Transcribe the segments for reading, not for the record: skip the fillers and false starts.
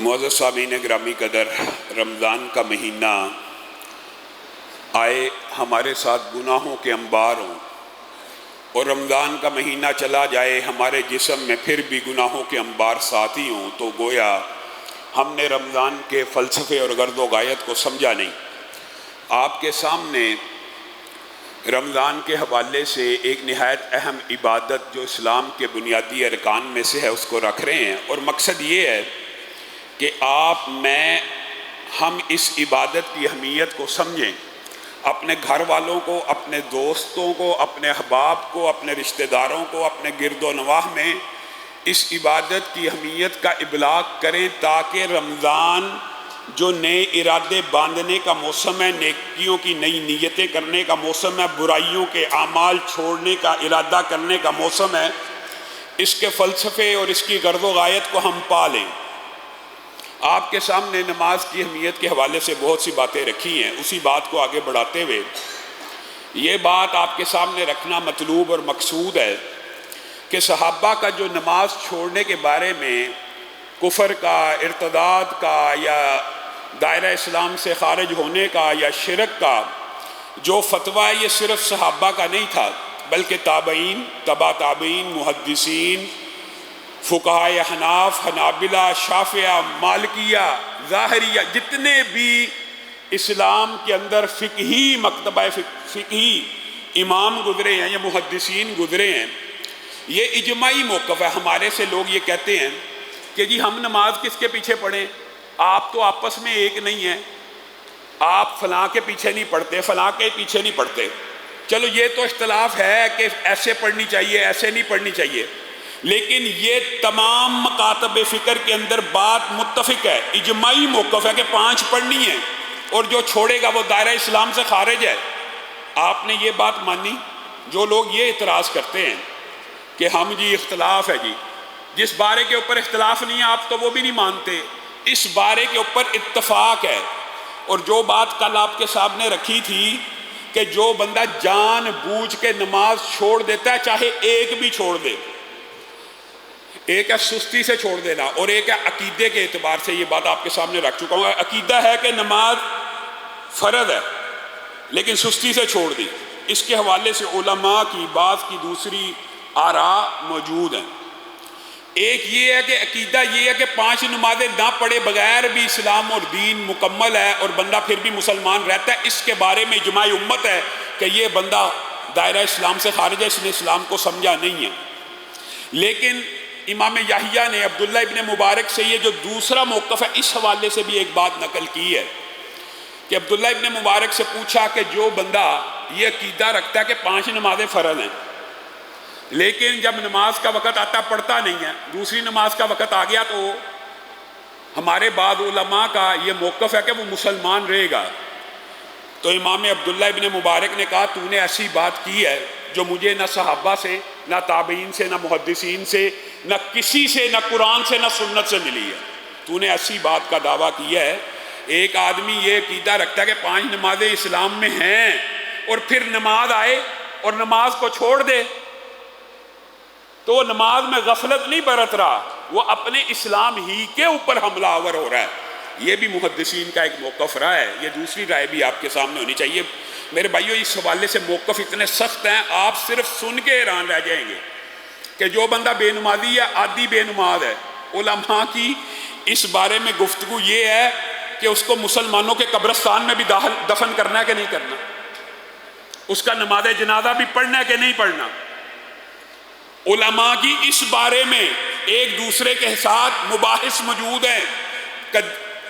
معزز سامعین گرامی قدر، رمضان کا مہینہ آئے ہمارے ساتھ گناہوں کے انبار ہوں، اور رمضان کا مہینہ چلا جائے ہمارے جسم میں پھر بھی گناہوں کے انبار ساتھی ہوں، تو گویا ہم نے رمضان کے فلسفے اور غرض و غایت کو سمجھا نہیں۔ آپ کے سامنے رمضان کے حوالے سے ایک نہایت اہم عبادت جو اسلام کے بنیادی ارکان میں سے ہے اس کو رکھ رہے ہیں، اور مقصد یہ ہے کہ ہم اس عبادت کی اہمیت کو سمجھیں، اپنے گھر والوں کو، اپنے دوستوں کو، اپنے احباب کو، اپنے رشتہ داروں کو، اپنے گرد و نواح میں اس عبادت کی اہمیت کا ابلاغ کریں، تاکہ رمضان جو نئے ارادے باندھنے کا موسم ہے، نیکیوں کی نئی نیتیں کرنے کا موسم ہے، برائیوں کے اعمال چھوڑنے کا ارادہ کرنے کا موسم ہے، اس کے فلسفے اور اس کی غرض و غایت کو ہم پا لیں۔ آپ کے سامنے نماز کی اہمیت کے حوالے سے بہت سی باتیں رکھی ہیں، اسی بات کو آگے بڑھاتے ہوئے یہ بات آپ کے سامنے رکھنا مطلوب اور مقصود ہے کہ صحابہ کا جو نماز چھوڑنے کے بارے میں کفر کا، ارتداد کا، یا دائرہ اسلام سے خارج ہونے کا، یا شرک کا جو فتویٰ ہے، یہ صرف صحابہ کا نہیں تھا، بلکہ تابعین، تبع تابعین، محدثین، فقہائے احناف، حنابلہ، شافعیہ، مالکیہ، ظاہریہ، جتنے بھی اسلام کے اندر فقہی مکتبہ فقہی امام گزرے ہیں یا محدثین گزرے ہیں، یہ اجماعی موقف ہے۔ ہمارے سے لوگ یہ کہتے ہیں کہ جی ہم نماز کس کے پیچھے پڑھیں، آپ تو آپس میں ایک نہیں ہیں، آپ فلاں کے پیچھے نہیں پڑھتے، فلاں کے پیچھے نہیں پڑھتے۔ چلو یہ تو اختلاف ہے کہ ایسے پڑھنی چاہیے، ایسے نہیں پڑھنی چاہیے، لیکن یہ تمام مکاتب فکر کے اندر بات متفق ہے، اجماعی موقف ہے کہ 5 پڑھنی ہے، اور جو چھوڑے گا وہ دائرہ اسلام سے خارج ہے۔ آپ نے یہ بات مانی؟ جو لوگ یہ اعتراض کرتے ہیں کہ ہم جی اختلاف ہے، جس بارے کے اوپر اختلاف نہیں ہے آپ تو وہ بھی نہیں مانتے، اس بارے کے اوپر اتفاق ہے۔ اور جو بات کل آپ کے سامنے رکھی تھی کہ جو بندہ جان بوجھ کے نماز چھوڑ دیتا ہے، چاہے ایک بھی چھوڑ دے، ایک ہے سستی سے چھوڑ دینا، اور ایک ہے عقیدے کے اعتبار سے، یہ بات آپ کے سامنے رکھ چکا ہوں۔ عقیدہ ہے کہ نماز فرض ہے لیکن سستی سے چھوڑ دی، اس کے حوالے سے علماء کی بعض کی دوسری آراء موجود ہیں۔ ایک یہ ہے کہ عقیدہ یہ ہے کہ 5 نمازیں نہ پڑھے بغیر بھی اسلام اور دین مکمل ہے، اور بندہ پھر بھی مسلمان رہتا ہے۔ اس کے بارے میں اجماع امت ہے کہ یہ بندہ دائرہ اسلام سے خارج ہے، اس نے اسلام کو سمجھا نہیں ہے۔ لیکن امام یحییٰ نے عبداللہ ابن مبارک سے یہ جو دوسرا موقف ہے، اس حوالے سے بھی ایک بات نقل کی ہے کہ عبداللہ ابن مبارک سے پوچھا کہ جو بندہ یہ عقیدہ رکھتا ہے کہ 5 نمازیں فرض ہیں، لیکن جب نماز کا وقت آتا پڑھتا نہیں ہے، دوسری نماز کا وقت آ گیا، تو ہمارے بعض علماء کا یہ موقف ہے کہ وہ مسلمان رہے گا۔ تو امام عبداللہ ابن مبارک نے کہا تو نے ایسی بات کی ہے جو مجھے نہ صحابہ سے، نہ تابعین سے، نہ محدثین سے، نہ کسی سے، نہ قرآن سے، نہ سنت سے ملی ہے۔ تو نے ایسی بات کا دعویٰ کیا ہے۔ ایک آدمی یہ عقیدہ رکھتا ہے کہ 5 نمازیں اسلام میں ہیں، اور پھر نماز آئے اور نماز کو چھوڑ دے، تو وہ نماز میں غفلت نہیں برت رہا، وہ اپنے اسلام ہی کے اوپر حملہ آور ہو رہا ہے۔ یہ بھی محدثین کا ایک موقف رہا ہے، یہ دوسری رائے بھی آپ کے سامنے ہونی چاہیے۔ میرے بھائیو، اس حوالے سے موقف اتنے سخت ہیں، آپ صرف سن کے حیران رہ جائیں گے کہ جو بندہ بے نمازی یا عادی بے نماز ہے، علماء کی اس بارے میں گفتگو یہ ہے کہ اس کو مسلمانوں کے قبرستان میں بھی دفن کرنا ہے کہ نہیں کرنا، اس کا نماز جنازہ بھی پڑھنا ہے کہ نہیں پڑھنا۔ علماء کی اس بارے میں ایک دوسرے کے ساتھ مباحث موجود ہیں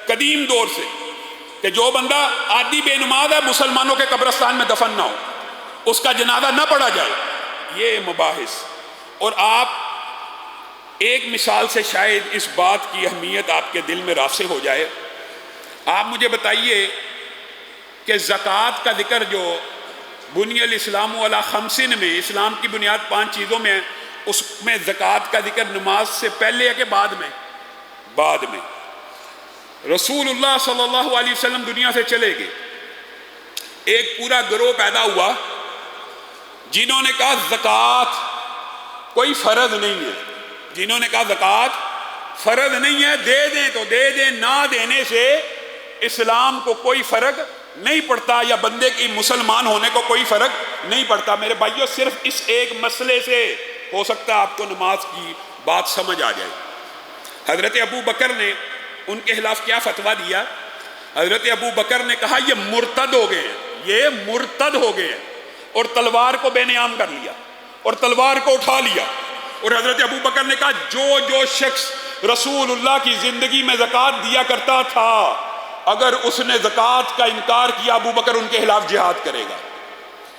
قدیم دور سے کہ جو بندہ عادی بے نماز ہے، مسلمانوں کے قبرستان میں دفن نہ ہو، اس کا جنازہ نہ پڑھا جائے، یہ مباحث۔ اور آپ ایک مثال سے شاید اس بات کی اہمیت آپ کے دل میں راسخ ہو جائے۔ آپ مجھے بتائیے کہ زکوٰۃ کا ذکر جو بنی الاسلام علی 5 میں، اسلام کی بنیاد 5 چیزوں میں ہے، اس میں زکوٰۃ کا ذکر نماز سے پہلے ہے کہ بعد میں؟ بعد میں۔ رسول اللہ صلی اللہ علیہ وسلم دنیا سے چلے گئے، ایک پورا گروہ پیدا ہوا جنہوں نے کہا زکوٰۃ کوئی فرض نہیں ہے، جنہوں نے کہا زکوٰۃ فرض نہیں ہے، دے دیں تو دے دیں، نہ دینے سے اسلام کو کوئی فرق نہیں پڑتا، یا بندے کی مسلمان ہونے کو کوئی فرق نہیں پڑتا۔ میرے بھائیوں، صرف اس ایک مسئلے سے ہو سکتا ہے آپ کو نماز کی بات سمجھ آ جائے۔ حضرت ابو بکر نے ان کے خلاف کیا فتویٰ دیا؟ حضرت ابو بکر نے کہا یہ مرتد ہو گئے ہیں، یہ مرتد ہو گئے ہیں، اور تلوار کو بے نیام کر لیا اور تلوار کو اٹھا لیا۔ اور حضرت ابو بکر نے کہا جو شخص رسول اللہ کی زندگی میں زکوٰۃ دیا کرتا تھا، اگر اس نے زکوٰۃ کا انکار کیا، ابو بکر ان کے خلاف جہاد کرے گا۔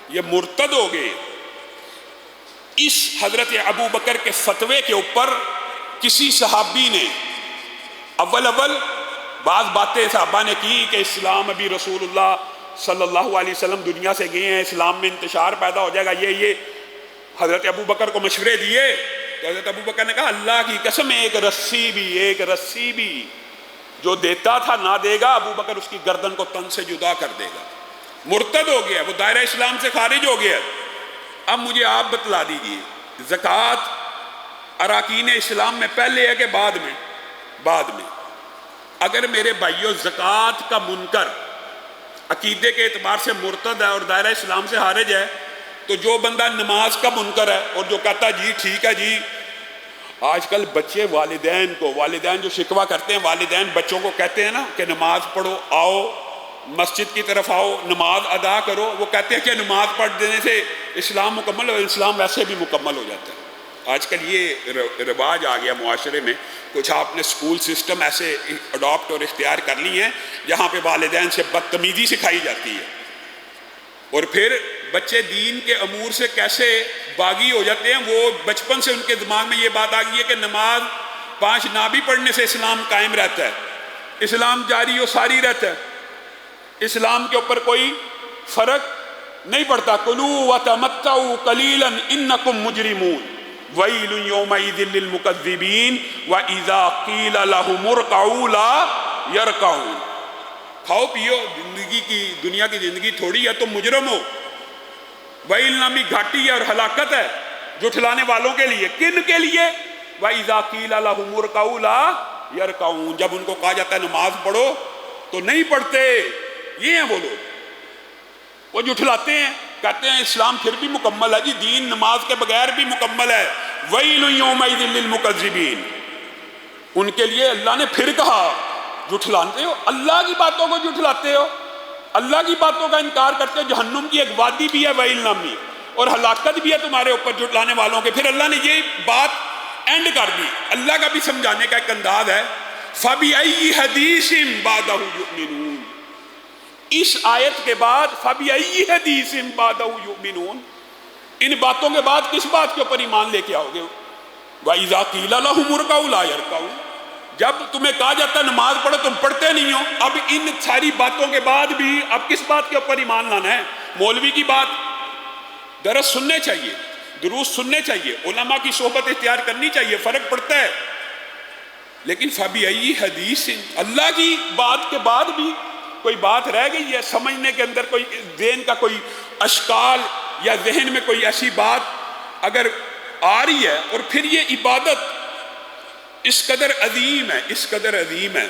یہ مرتد ہو گئے۔ اس حضرت ابو بکر کے فتوے کے اوپر کسی صحابی نے اول بعض باتیں صحابہ نے کی کہ اسلام ابھی رسول اللہ صلی اللہ علیہ وسلم دنیا سے گئے ہیں، اسلام میں انتشار پیدا ہو جائے گا، یہ حضرت ابو بکر کو مشورے دیے۔ تو حضرت ابو بکر نے کہا اللہ کی قسم ایک رسی بھی جو دیتا تھا نہ دے گا، ابو بکر اس کی گردن کو تن سے جدا کر دے گا۔ مرتد ہو گیا، وہ دائرہ اسلام سے خارج ہو گیا۔ اب مجھے آپ بتلا دیجئے، زکوٰۃ اراکین اسلام میں پہلے ہے کہ بعد میں؟ بعد میں۔ اگر میرے بھائیوں زکوٰۃ کا منکر عقیدے کے اعتبار سے مرتد ہے اور دائرہ اسلام سے خارج ہے، تو جو بندہ نماز کا منکر ہے اور جو کہتا ہے جی ٹھیک ہے جی، آج کل بچے والدین جو شکوہ کرتے ہیں، والدین بچوں کو کہتے ہیں نا کہ نماز پڑھو، آؤ مسجد کی طرف آؤ، نماز ادا کرو، وہ کہتے ہیں کہ نماز پڑھ دینے سے اسلام مکمل ہو، اسلام ویسے بھی مکمل ہو جاتا ہے۔ آج کل یہ رواج آ گیا معاشرے میں، کچھ آپ نے سکول سسٹم ایسے اڈاپٹ اور اختیار کر لی ہیں جہاں پہ والدین سے بدتمیزی سکھائی جاتی ہے، اور پھر بچے دین کے امور سے کیسے باغی ہو جاتے ہیں۔ وہ بچپن سے ان کے دماغ میں یہ بات آ گئی ہے کہ نماز 5 نہ بھی پڑھنے سے اسلام قائم رہتا ہے، اسلام جاری و ساری رہتا ہے، اسلام کے اوپر کوئی فرق نہیں پڑتا۔ کلوا وتمتعوا قلیلا انکم مجرمون ویل یومئذ للمکذبین واذا قیل لهم ارکعوا لا یرکعون۔ کھاؤ پیو، دنیا کی زندگی تھوڑی ہے، تم مجرم ہو۔ ویل نامی گھاٹی ہے اور ہلاکت ہے جھٹلانے والوں کے لیے۔ کن کے لیے؟ وَإِذَا قِيلَ لَهُمُ ارْكَعُوا لَا يَرْكَعُونَ، جب ان کو کہا جاتا ہے نماز پڑھو تو نہیں پڑھتے۔ یہ ہیں وہ لوگ، وہ جھٹلاتے ہیں، کہتے ہیں اسلام پھر بھی مکمل ہے جی، دین نماز کے بغیر بھی مکمل ہے۔ وَيْلٌ يَوْمَئِذٍ لِّلْمُكَذِّبِينَ، ان کے لیے اللہ نے پھر کہا جھٹلاتے ہو، اللہ کی باتوں کو جھٹلاتے ہو، اللہ کی باتوں کا انکار کرتے ہو۔ جہنم کی ایک وادی بھی ہے ویل نامی، اور ہلاکت بھی ہے تمہارے اوپر جھٹلانے والوں کے۔ پھر اللہ نے یہ بات اینڈ کر دی۔ اللہ کا بھی سمجھانے کا ایک انداز ہے، فَبِأَيِّ حَدِيثٍ بَعْدَهُ يُؤْمِنُونَ، اس آیت کے بعد فَبِأَيِّ حَدِيثٍ بَعْدَهُ يُؤْمِنُونَ، ان باتوں کے بعد کس بات کے اوپر ایمان لے کے آؤ گے؟ وَإِذَا قِيلَ لَهُمُ ارْكَعُوا لَا يَرْكَعُونَ، جب تمہیں کہا جاتا ہے نماز پڑھو تم پڑھتے نہیں ہو۔ اب ان ساری باتوں کے بعد بھی اب کس بات کے اوپر ایمان لانا ہے؟ مولوی کی بات؟ درس سننے چاہیے، دروس سننے چاہیے، علماء کی صحبت اختیار کرنی چاہیے، فرق پڑتا ہے۔ لیکن فَبِأَيِّ حَدِيثٍ، اللہ کی بات کے بعد بھی کوئی بات رہ گئی ہے؟ سمجھنے کے اندر کوئی ذہن کا کوئی اشکال یا ذہن میں کوئی ایسی بات اگر آ رہی ہے، اور پھر یہ عبادت اس قدر عظیم ہے، اس قدر عظیم ہے،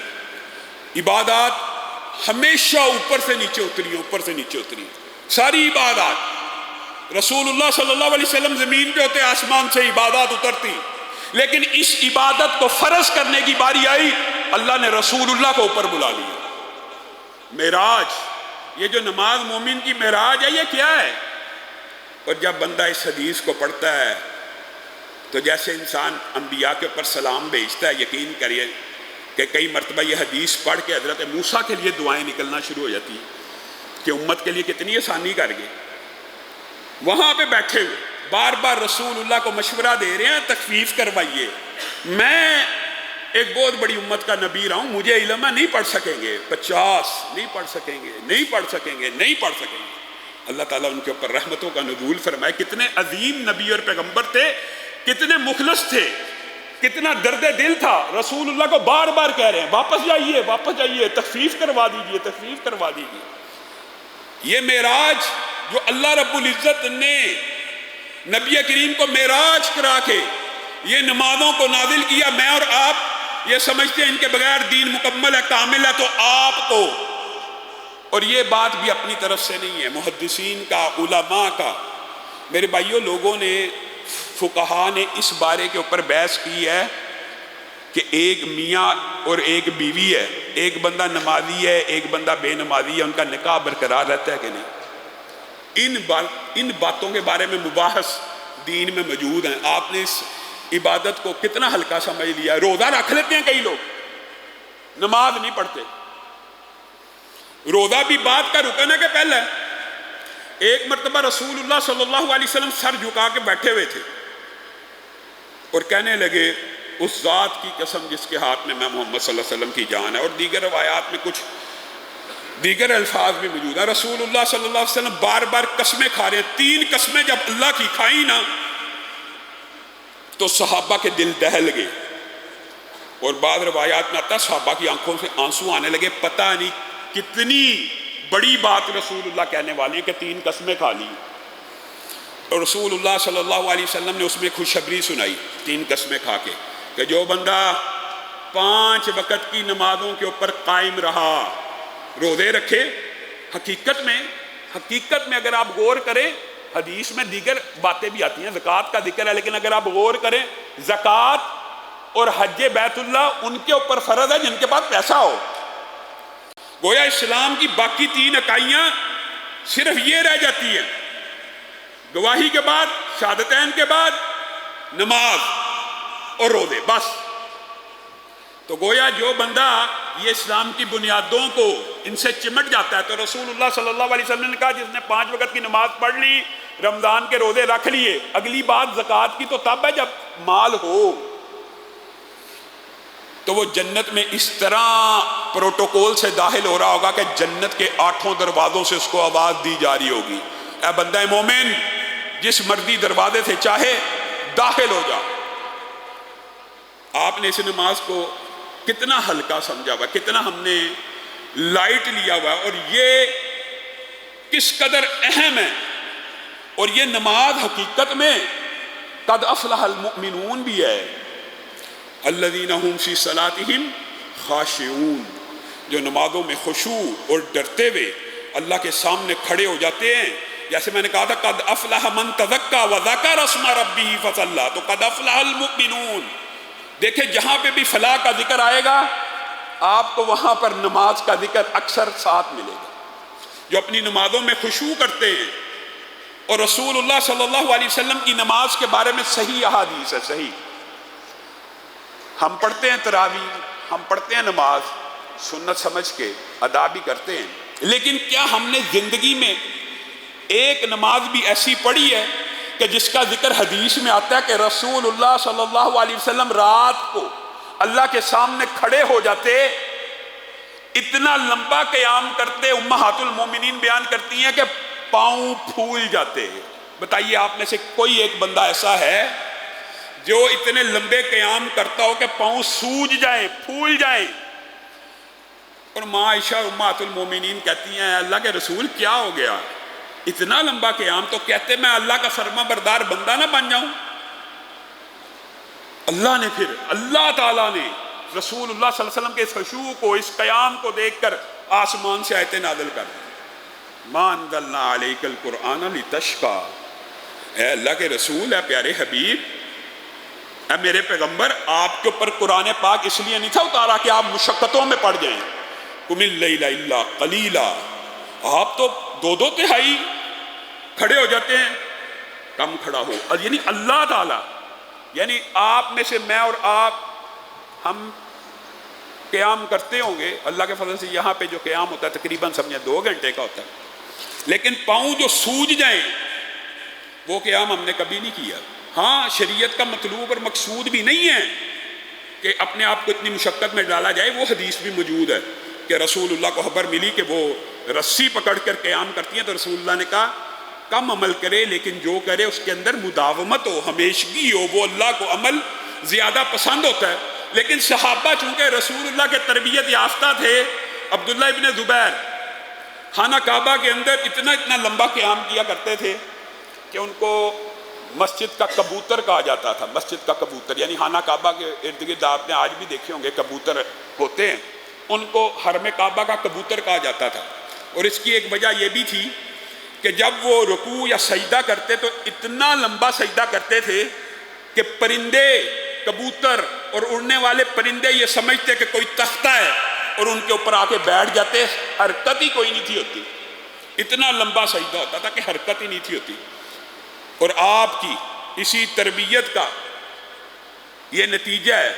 عبادات ہمیشہ اوپر سے نیچے اتری، اوپر سے نیچے اتری، ساری عبادات۔ رسول اللہ صلی اللہ علیہ وسلم زمین پہ ہوتے، آسمان سے عبادات اترتی، لیکن اس عبادت کو فرض کرنے کی باری آئی، اللہ نے رسول اللہ کو اوپر بلا لیا۔ معراج، یہ جو نماز مومن کی معراج ہے، یہ کیا ہے؟ اور جب بندہ اس حدیث کو پڑھتا ہے تو جیسے انسان انبیاء کے اوپر سلام بھیجتا ہے، یقین کریے کہ کئی مرتبہ یہ حدیث پڑھ کے حضرت موسیٰ کے لیے دعائیں نکلنا شروع ہو جاتی ہیں کہ امت کے لیے کتنی آسانی کر گئے۔ وہاں پہ بیٹھے ہوئے بار بار رسول اللہ کو مشورہ دے رہے ہیں تخفیف کروائیے، میں ایک بہت بڑی امت کا نبی رہا ہوں، مجھے علم ہے، نہیں پڑھ سکیں گے 50، نہیں پڑھ سکیں گے، نہیں پڑھ سکیں گے، نہیں پڑھ سکیں گے۔ اللہ تعالیٰ ان کے اوپر رحمتوں کا نزول فرمائے۔ کتنے عظیم نبی اور پیغمبر تھے، کتنے مخلص تھے، کتنا درد دل تھا، رسول اللہ کو بار بار کہہ رہے ہیں واپس جائیے، واپس جائیے، تخفیف کروا دیجیے، تخفیف کروا دیجیے۔ یہ معراج جو اللہ رب العزت نے نبی کریم کو معراج کرا کے یہ نمازوں کو نازل کیا، میں اور آپ یہ سمجھتے ہیں ان کے بغیر دین مکمل ہے، کامل ہے، تو آپ کو، اور یہ بات بھی اپنی طرف سے نہیں ہے، محدثین کا، علماء کا، میرے بھائیوں، لوگوں نے، فقہا نے اس بارے کے اوپر بحث کی ہے کہ ایک میاں اور ایک بیوی ہے، ایک بندہ نمازی ہے، ایک بندہ بے نمازی ہے، ان کا نکاح برقرار رہتا ہے کہ نہیں؟ ان باتوں کے بارے میں مباحث دین میں موجود ہیں۔ آپ نے اس عبادت کو کتنا ہلکا سمجھ لیا ہے۔ روزہ رکھ لیتے ہیں کئی لوگ، نماز نہیں پڑھتے۔ روزہ بھی بات کا رکن ہے کہ پہلے؟ ایک مرتبہ رسول اللہ صلی اللہ علیہ وسلم سر جھکا کے بیٹھے ہوئے تھے اور کہنے لگے اس ذات کی قسم جس کے ہاتھ میں محمد صلی اللہ علیہ وسلم کی جان ہے، اور دیگر روایات میں کچھ دیگر الفاظ بھی موجود ہیں۔ رسول اللہ صلی اللہ علیہ وسلم بار بار قسمیں کھا رہے ہیں، 3 قسمیں جب اللہ کی کھائی نا تو صحابہ کے دل دہل گئے، اور بعض روایات میں آتا ہے صحابہ کی آنکھوں سے آنسو آنے لگے، پتہ نہیں کتنی بڑی بات رسول اللہ کہنے والے ہیں کہ 3 قسمیں کھا لی۔ اور رسول اللہ صلی اللہ علیہ وسلم نے اس میں خوشخبری سنائی 3 قسمیں کھا کے، کہ جو بندہ 5 وقت کی نمازوں کے اوپر قائم رہا، روزے رکھے، حقیقت میں اگر آپ غور کریں، حدیث میں دیگر باتیں بھی آتی ہیں، زکوٰۃ کا ذکر ہے، لیکن اگر آپ غور کریں، زکوٰۃ اور حج بیت اللہ ان کے اوپر فرض ہے جن کے پاس پیسہ ہو۔ گویا اسلام کی باقی 3 اکائیاں صرف یہ رہ جاتی ہیں، گواہی کے بعد، شہادتین کے بعد نماز اور روزے، بس۔ تو گویا جو بندہ یہ اسلام کی بنیادوں کو ان سے چمٹ جاتا ہے، تو رسول اللہ صلی اللہ علیہ وسلم نے کہا جس نے 5 وقت کی نماز پڑھ لی، رمضان کے روزے رکھ لیے، اگلی بات زکوٰۃ کی تو تب ہے جب مال ہو، تو وہ جنت میں اس طرح پروٹوکول سے داخل ہو رہا ہوگا کہ جنت کے 8 دروازوں سے اس کو آواز دی جا رہی ہوگی، اے بندہ مومن، جس مرضی دروازے سے چاہے داخل ہو جا۔ آپ نے اس نماز کو کتنا ہلکا سمجھا ہوا، کتنا ہم نے لائٹ لیا ہوا، اور یہ کس قدر اہم ہے۔ اور یہ نماز حقیقت میں قد افلح المؤمنون بھی ہے، الذین هم فی صلاتہم خاشعون، جو نمازوں میں خشوع اور ڈرتے ہوئے اللہ کے سامنے کھڑے ہو جاتے ہیں۔ جیسے میں نے کہا تھا قد افلح من تزکا وذکر اسم ربہ فصلی، تو قد افلح المؤمنون۔ دیکھیں جہاں پہ بھی فلاح کا ذکر آئے گا آپ کو وہاں پر نماز کا ذکر اکثر ساتھ ملے گا۔ جو اپنی نمازوں میں خشوع کرتے ہیں، اور رسول اللہ صلی اللہ علیہ وسلم کی نماز کے بارے میں صحیح احادیث ہے، صحیح۔ ہم پڑھتے ہیں تراویح، ہم پڑھتے ہیں نماز سنت سمجھ کے ادا بھی کرتے ہیں، لیکن کیا ہم نے زندگی میں ایک نماز بھی ایسی پڑھی ہے کہ جس کا ذکر حدیث میں آتا ہے کہ رسول اللہ صلی اللہ علیہ وسلم رات کو اللہ کے سامنے کھڑے ہو جاتے، اتنا لمبا قیام کرتے، امہات المومنین بیان کرتی ہیں کہ پاؤں پھول جاتے ہیں۔ بتائیے آپ میں سے کوئی ایک بندہ ایسا ہے جو اتنے لمبے قیام کرتا ہو کہ پاؤں سوج جائیں، پھول جائیں؟ اور ماں عائشہ امہات المومنین کہتی ہیں اللہ کے رسول کیا ہو گیا اتنا لمبا قیام؟ تو کہتے میں اللہ کا فرما بردار بندہ نہ بن جاؤں۔ اللہ تعالیٰ نے رسول اللہ صلی اللہ علیہ وسلم کے اس خشوع کو، اس قیام کو دیکھ کر آسمان سے آیتیں نازل کر دی، ما انزلنا علیک القرآن لتشقی، اے اللہ کے رسول، اے پیارے حبیب، اے میرے پیغمبر، آپ کے اوپر قرآن پاک اس لیے نہیں تھا اتارا کہ آپ مشقتوں میں پڑ جائیں، قم اللیل الا قلیلا، آپ تو 2 تہائی کھڑے ہو جاتے ہیں، کم کھڑا ہو۔ یعنی اللہ تعالیٰ، یعنی آپ میں سے میں اور آپ، ہم قیام کرتے ہوں گے اللہ کے فضل سے، یہاں پہ جو قیام ہوتا ہے تقریباً سمجھیں 2 گھنٹے کا ہوتا ہے، لیکن پاؤں جو سوج جائیں وہ قیام ہم نے کبھی نہیں کیا۔ ہاں شریعت کا مطلوب اور مقصود بھی نہیں ہے کہ اپنے آپ کو اتنی مشقت میں ڈالا جائے، وہ حدیث بھی موجود ہے کہ رسول اللہ کو خبر ملی کہ وہ رسی پکڑ کر قیام کرتی ہیں، تو رسول اللہ نے کہا کم عمل کرے لیکن جو کرے اس کے اندر مداومت ہو، ہمیشگی ہو، وہ اللہ کو عمل زیادہ پسند ہوتا ہے۔ لیکن صحابہ چونکہ رسول اللہ کے تربیت یافتہ تھے، عبداللہ ابن زبیر خانہ کعبہ کے اندر اتنا لمبا قیام کیا کرتے تھے کہ ان کو مسجد کا کبوتر کہا جاتا تھا، مسجد کا کبوتر، یعنی خانہ کعبہ کے ارد گرد آپ نے آج بھی دیکھے ہوں گے کبوتر ہوتے ہیں، ان کو حرم کعبہ کا کبوتر کہا جاتا تھا۔ اور اس کی ایک وجہ یہ بھی تھی کہ جب وہ رکوع یا سجدہ کرتے تو اتنا لمبا سجدہ کرتے تھے کہ پرندے، کبوتر اور اڑنے والے پرندے یہ سمجھتے کہ کوئی تختہ ہے اور ان کے اوپر آ کے بیٹھ جاتے، حرکت ہی کوئی نہیں تھی ہوتی، اتنا لمبا سجدہ ہوتا تھا کہ حرکت ہی نہیں تھی ہوتی۔ اور آپ کی اسی تربیت کا یہ نتیجہ ہے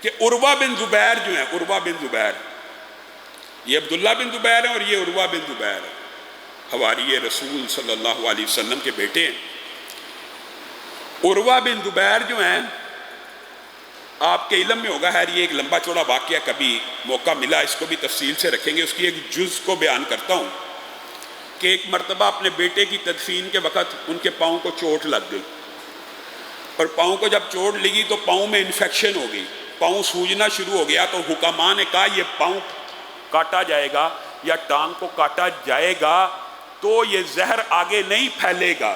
کہ عروہ بن زبیر جو ہیں، عروہ بن زبیر، یہ عبداللہ بن زبیر ہیں اور یہ عروہ بن زبیر ہیں، حواریِ رسول صلی اللہ علیہ وسلم کے بیٹے ہیں۔ عروہ بن زبیر جو ہیں، آپ کے علم میں ہوگا، خیر یہ ایک لمبا چوڑا واقعہ، کبھی موقع ملا اس کو بھی تفصیل سے رکھیں گے، اس کی ایک جز کو بیان کرتا ہوں کہ ایک مرتبہ اپنے بیٹے کی تدفین کے وقت ان کے پاؤں کو چوٹ لگ گئی، اور پاؤں کو جب چوٹ لگی تو پاؤں میں انفیکشن ہو گئی، پاؤں سوجنا شروع ہو گیا، تو حکماء نے کہا یہ پاؤں کاٹا جائے گا یا ٹانگ کو کاٹا جائے گا تو یہ زہر آگے نہیں پھیلے گا۔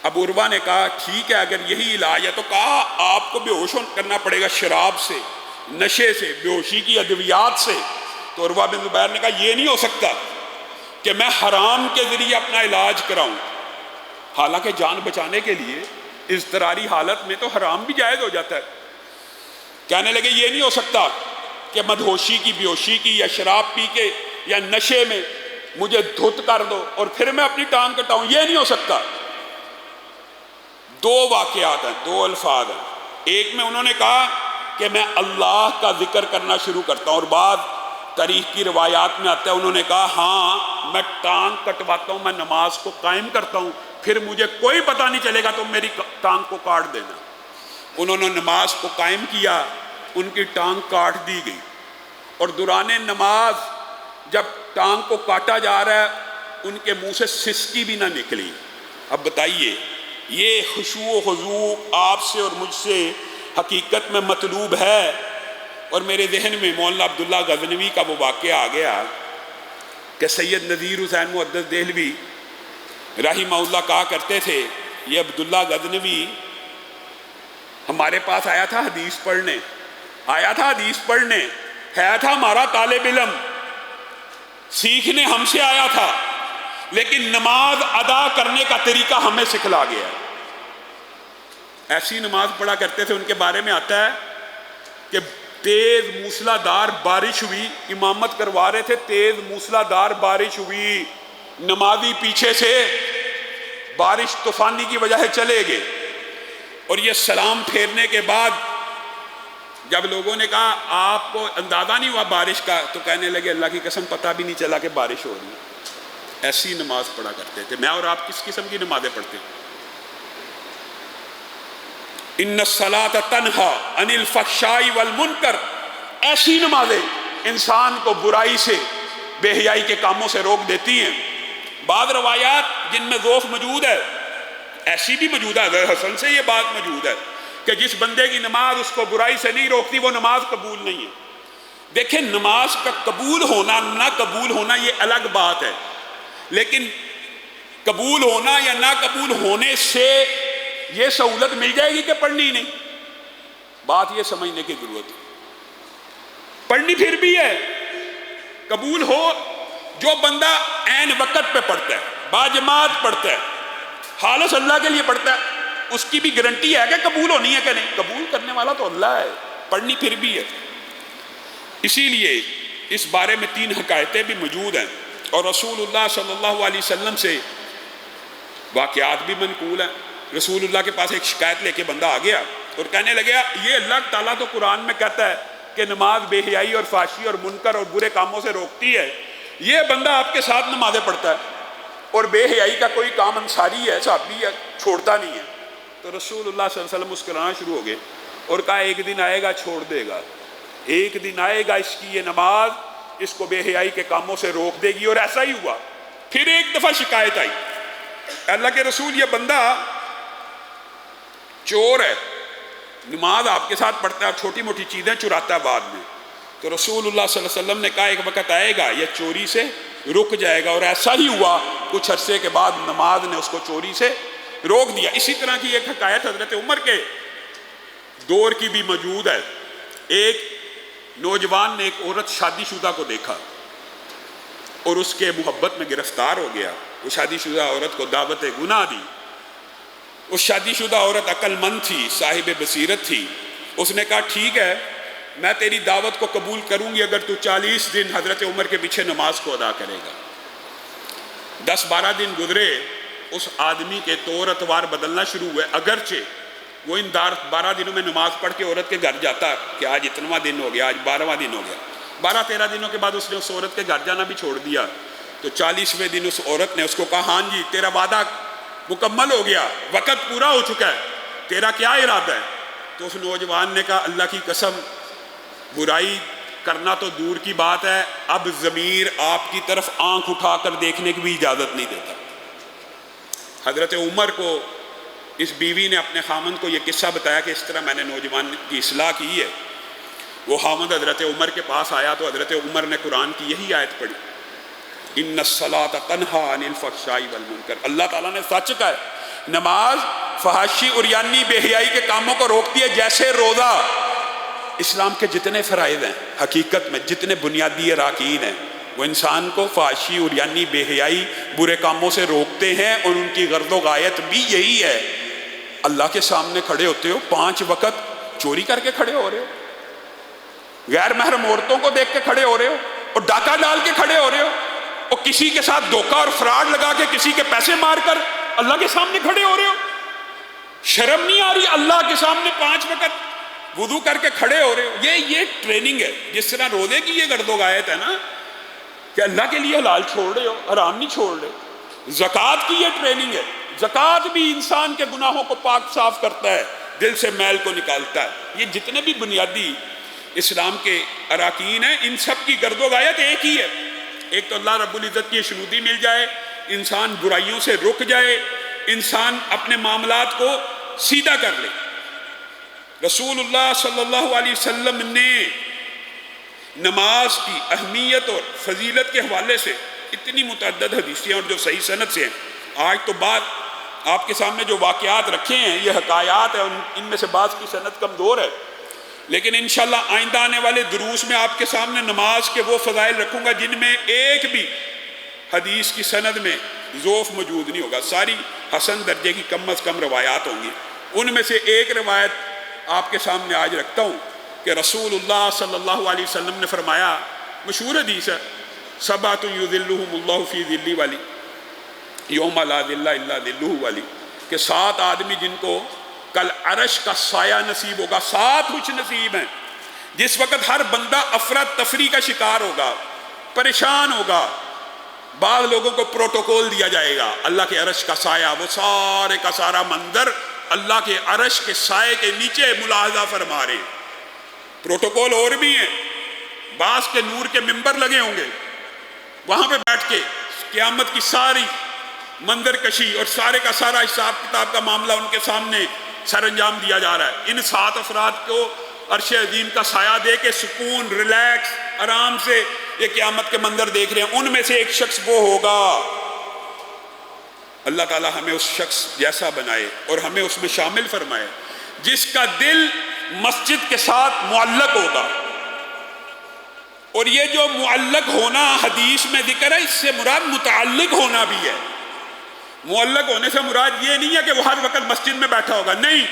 اب عروہ نے کہا ٹھیک ہے اگر یہی علاج ہے، تو کہا آپ کو بے ہوش کرنا پڑے گا شراب سے، نشے سے، بے ہوشی کی ادویات سے۔ تو عروہ بن زبیر نے کہا یہ نہیں ہو سکتا کہ میں حرام کے ذریعے اپنا علاج کراؤں، حالانکہ جان بچانے کے لیے اضطراری حالت میں تو حرام بھی جائز ہو جاتا ہے۔ کہنے لگے یہ نہیں ہو سکتا کہ مدہوشی کی، بے ہوشی کی یا شراب پی کے یا نشے میں مجھے دھت کر دو اور پھر میں اپنی ٹانگ کٹاؤں، یہ نہیں ہو سکتا۔ دو واقعات ہیں، دو الفاظ ہیں، ایک میں انہوں نے کہا کہ میں اللہ کا ذکر کرنا شروع کرتا ہوں، اور بعد تاریخ کی روایات میں آتا ہے انہوں نے کہا ہاں میں ٹانگ کٹواتا ہوں، میں نماز کو قائم کرتا ہوں، پھر مجھے کوئی پتہ نہیں چلے گا تو میری ٹانگ کو کاٹ دینا۔ انہوں نے نماز کو قائم کیا، ان کی ٹانگ کاٹ دی گئی، اور دوران نماز جب ٹانگ کو کاٹا جا رہا ہے ان کے منہ سے سسکی بھی نہ نکلی۔ اب بتائیے یہ خشوع و خضوع آپ سے اور مجھ سے حقیقت میں مطلوب ہے؟ اور میرے ذہن میں مولانا عبداللہ غزنوی کا وہ واقعہ آ گیا کہ سید نذیر حسین محدث دہلوی رحمہ اللہ کہا کرتے تھے، یہ عبداللہ غزنوی ہمارے پاس آیا تھا حدیث پڑھنے، ہے تھا ہمارا طالب علم، سیکھنے ہم سے آیا تھا، لیکن نماز ادا کرنے کا طریقہ ہمیں سکھلا گیا۔ ایسی نماز پڑھا کرتے تھے، ان کے بارے میں آتا ہے کہ تیز موسلا دار بارش ہوئی، امامت کروا رہے تھے، تیز موسلا دار بارش ہوئی، نمازی پیچھے سے بارش طوفانی کی وجہ سے چلے گئے، اور یہ سلام پھیرنے کے بعد جب لوگوں نے کہا آپ کو اندازہ نہیں ہوا بارش کا، تو کہنے لگے اللہ کی قسم پتہ بھی نہیں چلا کہ بارش ہو رہی ہے۔ ایسی نماز پڑھا کرتے تھے۔ میں اور آپ کس قسم کی نمازیں پڑھتے ہیں؟ ان الصلاۃ تنہا عن الفحشاء والمنکر، ایسی نمازیں انسان کو برائی سے، بے حیائی کے کاموں سے روک دیتی ہیں۔ بعض روایات جن میں ذوف موجود ہے، ایسی بھی موجود ہے، حضرت حسن سے یہ بات موجود ہے کہ جس بندے کی نماز اس کو برائی سے نہیں روکتی وہ نماز قبول نہیں ہے۔ دیکھیں نماز کا قبول ہونا نہ قبول ہونا یہ الگ بات ہے، لیکن قبول ہونا یا نہ قبول ہونے سے یہ سہولت مل جائے گی کہ پڑھنی نہیں؟ بات یہ سمجھنے کی ضرورت ہے۔ پڑھنی پھر بھی ہے، قبول ہو جو بندہ عین وقت پہ پڑھتا ہے، باجماعت پڑھتا ہے، خالص اللہ کے لیے پڑھتا ہے، اس کی بھی گارنٹی ہے کہ قبول ہونی ہے کہ نہیں؟ قبول کرنے والا تو اللہ ہے، پڑھنی پھر بھی ہے۔ اسی لیے اس بارے میں 3 حکایتیں بھی موجود ہیں، اور رسول اللہ صلی اللہ علیہ وسلم سے واقعات بھی منقول ہیں۔ رسول اللہ کے پاس ایک شکایت لے کے بندہ آ گیا اور کہنے لگا یہ اللہ تعالیٰ تو قرآن میں کہتا ہے کہ نماز بے حیائی اور فحشی اور منکر اور برے کاموں سے روکتی ہے، یہ بندہ آپ کے ساتھ نمازیں پڑھتا ہے اور بے حیائی کا کوئی کام انصاری ہے، صحابی ہے، چھوڑتا نہیں ہے۔ تو رسول اللہ صلی اللہ علیہ وسلم مسکرانا شروع ہو گئے اور کہا ایک دن آئے گا چھوڑ دے گا، ایک دن آئے گا اس کی یہ نماز اس کو بے حیائی کے کاموں سے روک دے گی۔ اور ایسا ہی ہوا۔ پھر ایک دفعہ شکایت آئی، اللہ کے رسول یہ بندہ چور ہے، نماز آپ کے ساتھ پڑھتا ہے، چھوٹی موٹی چیزیں چراتا ہے بعد میں۔ تو رسول اللہ صلی اللہ علیہ وسلم نے کہا ایک وقت آئے گا یہ چوری سے رک جائے گا، اور ایسا ہی ہوا۔ کچھ عرصے کے بعد نماز نے اس کو چوری سے روک دیا۔ اسی طرح کی ایک حکایت حضرت عمر کے دور کی بھی موجود ہے۔ ایک نوجوان نے ایک عورت شادی شدہ کو دیکھا اور اس کے محبت میں گرفتار ہو گیا۔ وہ شادی شدہ عورت کو دعوت گناہ دی۔ اس شادی شدہ عورت عقل مند تھی، صاحب بصیرت تھی۔ اس نے کہا ٹھیک ہے میں تیری دعوت کو قبول کروں گی اگر تو 40 دن حضرت عمر کے پیچھے نماز کو ادا کرے گا۔ 10-12 دن گزرے، اس آدمی کے طور اتوار بدلنا شروع ہوئے، اگرچہ وہ ان 12 دنوں میں نماز پڑھ کے عورت کے گھر جاتا کہ آج اتنواں دن ہو گیا، آج 12واں دن ہو گیا۔ 12-13 دنوں کے بعد اس نے اس عورت کے گھر جانا بھی چھوڑ دیا۔ تو 40ویں دن اس عورت نے اس کو کہا ہاں جی تیرا وعدہ مکمل ہو گیا، وقت پورا ہو چکا ہے، تیرا کیا ارادہ ہے؟ تو اس نوجوان نے کہا اللہ کی قسم برائی کرنا تو دور کی بات ہے، اب ضمیر آپ کی طرف آنکھ اٹھا کر دیکھنے کی بھی اجازت نہیں دیتا۔ حضرت عمر کو اس بیوی نے اپنے خامند کو یہ قصہ بتایا کہ اس طرح میں نے نوجوان کی اصلاح کی ہے۔ وہ خامند حضرت عمر کے پاس آیا تو حضرت عمر نے قرآن کی یہی آیت پڑھی، ان الصلاۃ تنہی عن الفحشاء والمنکر۔ اللہ تعالیٰ نے سچ کہا ہے، نماز فحاشی اور یعنی بے حیائی کے کاموں کو روکتی ہے جیسے روزہ۔ اسلام کے جتنے فرائض ہیں حقیقت میں جتنے بنیادی اراکین ہیں وہ انسان کو فحاشی اور یعنی بے حیائی برے کاموں سے روکتے ہیں، اور ان کی غرض و غایت بھی یہی ہے۔ اللہ کے سامنے کھڑے ہوتے ہو، 5 وقت چوری کر کے کھڑے ہو رہے ہو، غیر محرم عورتوں کو دیکھ کے کھڑے ہو رہے ہو، اور ڈاکہ ڈال کے کھڑے ہو رہے ہو، اور کسی کے ساتھ دھوکہ اور فراڈ لگا کے کسی کے پیسے مار کر اللہ کے سامنے کھڑے ہو رہے ہو۔ شرم نہیں آ رہی اللہ کے سامنے 5 وقت وضو کر کے کھڑے ہو رہے ہو؟ یہ ٹریننگ ہے۔ جس طرح روزے کی یہ گرد و غایت ہے نا کہ اللہ کے لیے حلال چھوڑ رہے ہو، حرام نہیں چھوڑ رہے۔ زکوٰۃ کی یہ ٹریننگ ہے۔ زکوٰۃ بھی انسان کے گناہوں کو پاک صاف کرتا ہے، دل سے میل کو نکالتا ہے۔ یہ جتنے بھی بنیادی اسلام کے اراکین ہیں ان سب کی گرد و غایت ایک ہی ہے۔ ایک تو اللہ رب العزت کی شنودی مل جائے، انسان برائیوں سے رک جائے، انسان اپنے معاملات کو سیدھا کر لے۔ رسول اللہ صلی اللہ علیہ وسلم نے نماز کی اہمیت اور فضیلت کے حوالے سے اتنی متعدد حدیثیں اور جو صحیح سند سے ہیں، آج تو بعد آپ کے سامنے جو واقعات رکھے ہیں یہ حکایات ہیں، ان میں سے بعض کی سند کمزور ہے، لیکن انشاءاللہ آئندہ آنے والے دروس میں آپ کے سامنے نماز کے وہ فضائل رکھوں گا جن میں ایک بھی حدیث کی سند میں ضعف موجود نہیں ہوگا، ساری حسن درجے کی کم از کم روایات ہوں گی۔ ان میں سے ایک روایت آپ کے سامنے آج رکھتا ہوں کہ رسول اللہ صلی اللہ علیہ وسلم نے فرمایا، مشہور حدیث ہے، سبعۃ یظلھم اللہ فی ظلہ والی، یوم لا ظل الا ظلہ والی، کہ 7 آدمی جن کو کل عرش کا سایہ نصیب ہوگا۔ 7 خوش نصیب ہیں جس وقت ہر بندہ افراتفری کا شکار ہوگا، پریشان ہوگا۔ بعض لوگوں کو پروٹوکول دیا جائے گا، اللہ کے عرش کا سایہ، وہ سارے کا سارا منظر اللہ کے عرش کے سائے کے نیچے ملاحظہ فرما رہے ہیں۔ پروٹوکول اور بھی ہیں، بعض کے نور کے ممبر لگے ہوں گے، وہاں پہ بیٹھ کے قیامت کی ساری منظر کشی اور سارے کا سارا حساب کتاب کا معاملہ ان کے سامنے سر انجام دیا جا رہا ہے۔ ان 7 افراد کو عرش عظیم کا سایہ دے کے سکون، ریلیکس، آرام سے یہ قیامت کے منظر دیکھ رہے ہیں۔ ان میں سے ایک شخص وہ ہوگا، اللہ تعالی ہمیں اس شخص جیسا بنائے اور ہمیں اس میں شامل فرمائے جس کا دل مسجد کے ساتھ معلق ہوگا۔ اور یہ جو معلق ہونا حدیث میں ذکر ہے، اس سے مراد متعلق ہونا بھی ہے۔ معلق ہونے سے مراد یہ نہیں ہے کہ وہ ہر وقت مسجد میں بیٹھا ہوگا، نہیں۔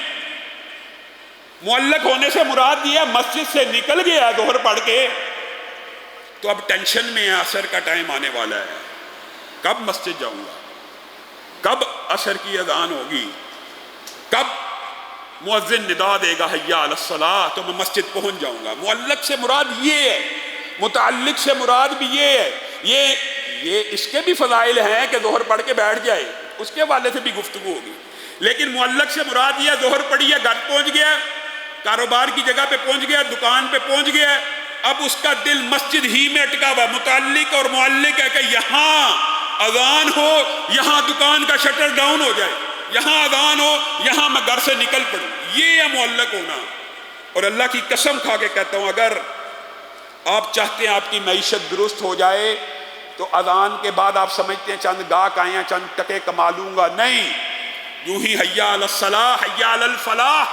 معلق ہونے سے مراد یہ ہے مسجد سے نکل گیا ظہر پڑھ کے تو اب ٹینشن میں ہے، عصر کا ٹائم آنے والا ہے، کب مسجد جاؤں گا، کب عصر کی اذان ہوگی، کب مؤذن ندا دے گا حی علی الصلاۃ تو میں مسجد پہنچ جاؤں گا۔ معلق سے مراد یہ ہے، متعلق سے مراد بھی یہ ہے۔ یہ اس کے بھی فضائل ہیں کہ ظہر پڑھ کے بیٹھ جائے، اس کے حوالے سے بھی گفتگو ہوگی، لیکن معلق سے مراد یہ ظہر پڑھی ہے، گھر پہنچ گیا، کاروبار کی جگہ پہ پہنچ گیا، دکان پہ پہنچ گیا، اب اس کا دل مسجد ہی میں اٹکا ہوا۔ متعلق اور معلق ہے کہ یہاں اذان ہو، یہاں دکان کا شٹر ڈاؤن ہو جائے، یہاں اذان ہو، یہاں میں گھر سے نکل پڑوں، یہ ہے معلق ہونا۔ اور اللہ کی قسم کھا کے کہتا ہوں، اگر آپ چاہتے ہیں آپ کی معیشت درست ہو جائے تو اذان کے بعد آپ سمجھتے ہیں چند گاہک آئے ہیں، چند ٹکے کما لوں گا، نہیں۔ یوں ہی حیا علی الصلاح حیا علی الفلاح،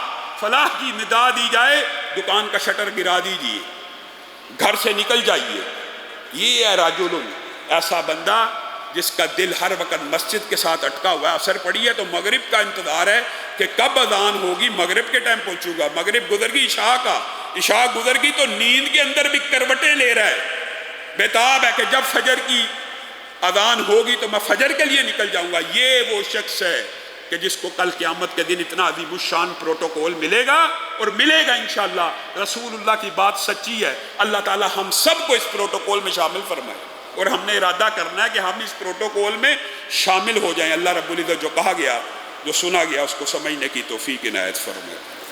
فلاح کی ندا دی جائے دکان کا شٹر گرا دیجیے، گھر سے نکل جائیے۔ یہ ہے رجل، ایسا بندہ جس کا دل ہر وقت مسجد کے ساتھ اٹکا ہوا ہے۔ اثر پڑی ہے تو مغرب کا انتظار ہے کہ کب اذان ہوگی، مغرب کے ٹائم پہنچوں گا۔ مغرب گزر گئی، عشاء کا، عشاء گزر گئی تو نیند کے اندر بھی کروٹیں لے رہا ہے، بیتاب ہے کہ جب فجر کی اذان ہوگی تو میں فجر کے لیے نکل جاؤں گا۔ یہ وہ شخص ہے کہ جس کو کل قیامت کے دن اتنا عظیم الشان پروٹوکول ملے گا، اور ملے گا انشاءاللہ۔ رسول اللہ کی بات سچی ہے، اللہ تعالی ہم سب کو اس پروٹوکول میں شامل فرمائے، اور ہم نے ارادہ کرنا ہے کہ ہم اس پروٹوکول میں شامل ہو جائیں۔ اللہ رب العزت جو کہا گیا، جو سنا گیا، اس کو سمجھنے کی توفیق عنایت فرمائے۔